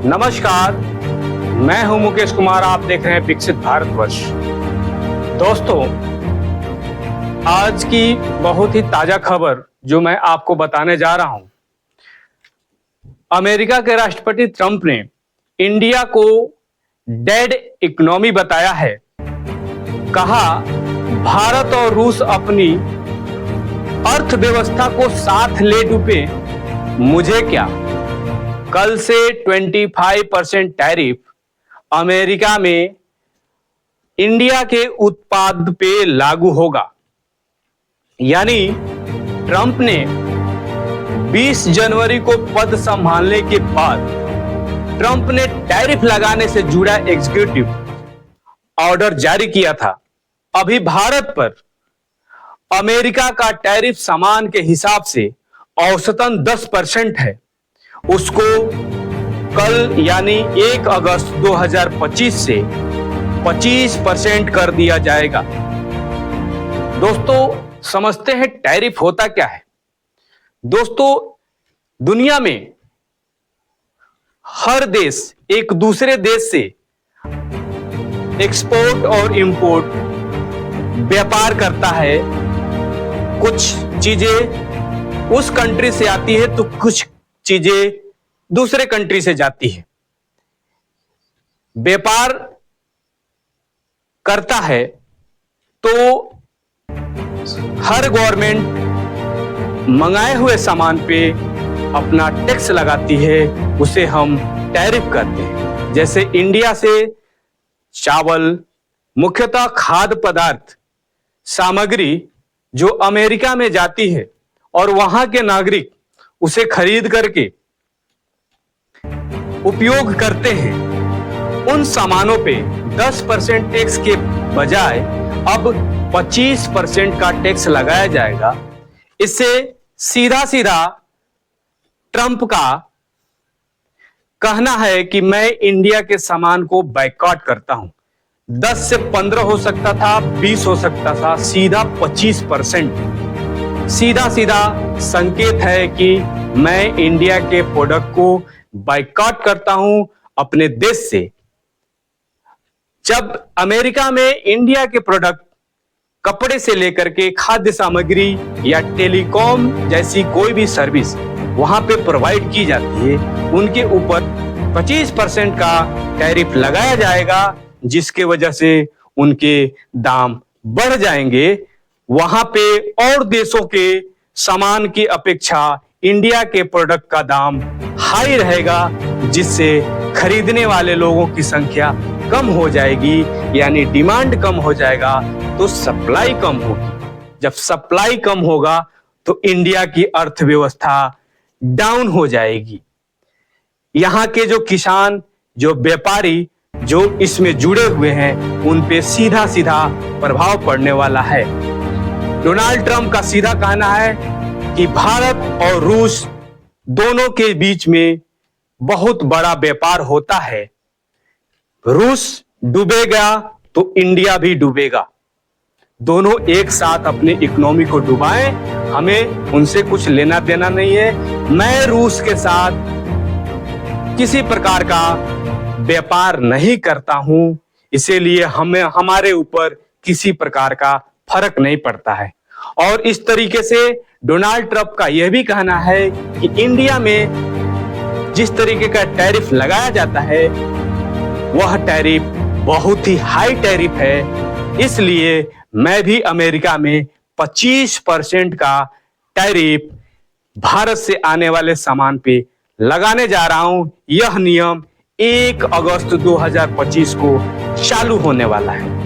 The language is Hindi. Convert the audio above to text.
नमस्कार, मैं हूं मुकेश कुमार। आप देख रहे हैं विकसित भारतवर्ष। दोस्तों, आज की बहुत ही ताजा खबर जो मैं आपको बताने जा रहा हूं, अमेरिका के राष्ट्रपति ट्रंप ने इंडिया को डेड इकोनॉमी बताया है। कहा, भारत और रूस अपनी अर्थव्यवस्था को साथ ले डूबे, मुझे क्या। कल से 25% टैरिफ अमेरिका में इंडिया के उत्पाद पे लागू होगा। यानी ट्रंप ने 20 जनवरी को पद संभालने के बाद ट्रंप ने टैरिफ लगाने से जुड़ा एग्जीक्यूटिव ऑर्डर जारी किया था। अभी भारत पर अमेरिका का टैरिफ सामान के हिसाब से औसतन 10% है। उसको कल यानी 1 अगस्त 2025 से 25% कर दिया जाएगा। दोस्तों, समझते हैं टैरिफ होता क्या है। दोस्तों, दुनिया में हर देश एक दूसरे देश से एक्सपोर्ट और इंपोर्ट व्यापार करता है। कुछ चीजें उस कंट्री से आती है तो कुछ चीजें दूसरे कंट्री से जाती है। व्यापार करता है तो हर गवर्नमेंट मंगाए हुए सामान पे अपना टैक्स लगाती है, उसे हम टैरिफ कहते हैं। जैसे इंडिया से चावल, मुख्यतः खाद्य पदार्थ सामग्री जो अमेरिका में जाती है और वहां के नागरिक उसे खरीद करके उपयोग करते हैं, उन सामानों पे 10% टैक्स के बजाय अब 25% का टैक्स लगाया जाएगा। इससे सीधा सीधा ट्रंप का कहना है कि मैं इंडिया के सामान को बायकॉट करता हूं। 10 से 15 हो सकता था, 20 हो सकता था, सीधा 25%। सीधा सीधा संकेत है कि मैं इंडिया के प्रोडक्ट को बायकॉट करता हूं अपने देश से। जब अमेरिका में इंडिया के प्रोडक्ट कपड़े से लेकर के खाद्य सामग्री या टेलीकॉम जैसी कोई भी सर्विस वहां पे प्रोवाइड की जाती है, उनके ऊपर 25% का टैरिफ लगाया जाएगा, जिसके वजह से उनके दाम बढ़ जाएंगे। वहां पे और देशों के सामान की अपेक्षा इंडिया के प्रोडक्ट का दाम हाई रहेगा, जिससे खरीदने वाले लोगों की संख्या कम हो जाएगी। यानी डिमांड कम हो जाएगा तो सप्लाई कम होगी। जब सप्लाई कम होगा तो इंडिया की अर्थव्यवस्था डाउन हो जाएगी। यहां के जो किसान, जो व्यापारी जो इसमें जुड़े हुए हैं, उन पे सीधा सीधा प्रभाव पड़ने वाला है। डोनाल्ड ट्रंप का सीधा कहना है कि भारत और रूस दोनों के बीच में बहुत बड़ा व्यापार होता है। रूस डूबेगा तो इंडिया भी डूबेगा। दोनों एक साथ अपनी इकोनॉमी को डुबाएं, हमें उनसे कुछ लेना देना नहीं है। मैं रूस के साथ किसी प्रकार का व्यापार नहीं करता हूं, इसीलिए हमारे ऊपर किसी प्रकार का फर्क नहीं पड़ता है। और इस तरीके से डोनाल्ड ट्रंप का यह भी कहना है कि इंडिया में जिस तरीके का टैरिफ लगाया जाता है, वह टैरिफ बहुत ही हाई टैरिफ है। इसलिए मैं भी अमेरिका में 25% का टैरिफ भारत से आने वाले सामान पे लगाने जा रहा हूं। यह नियम 1 अगस्त 2025 को चालू होने वाला है।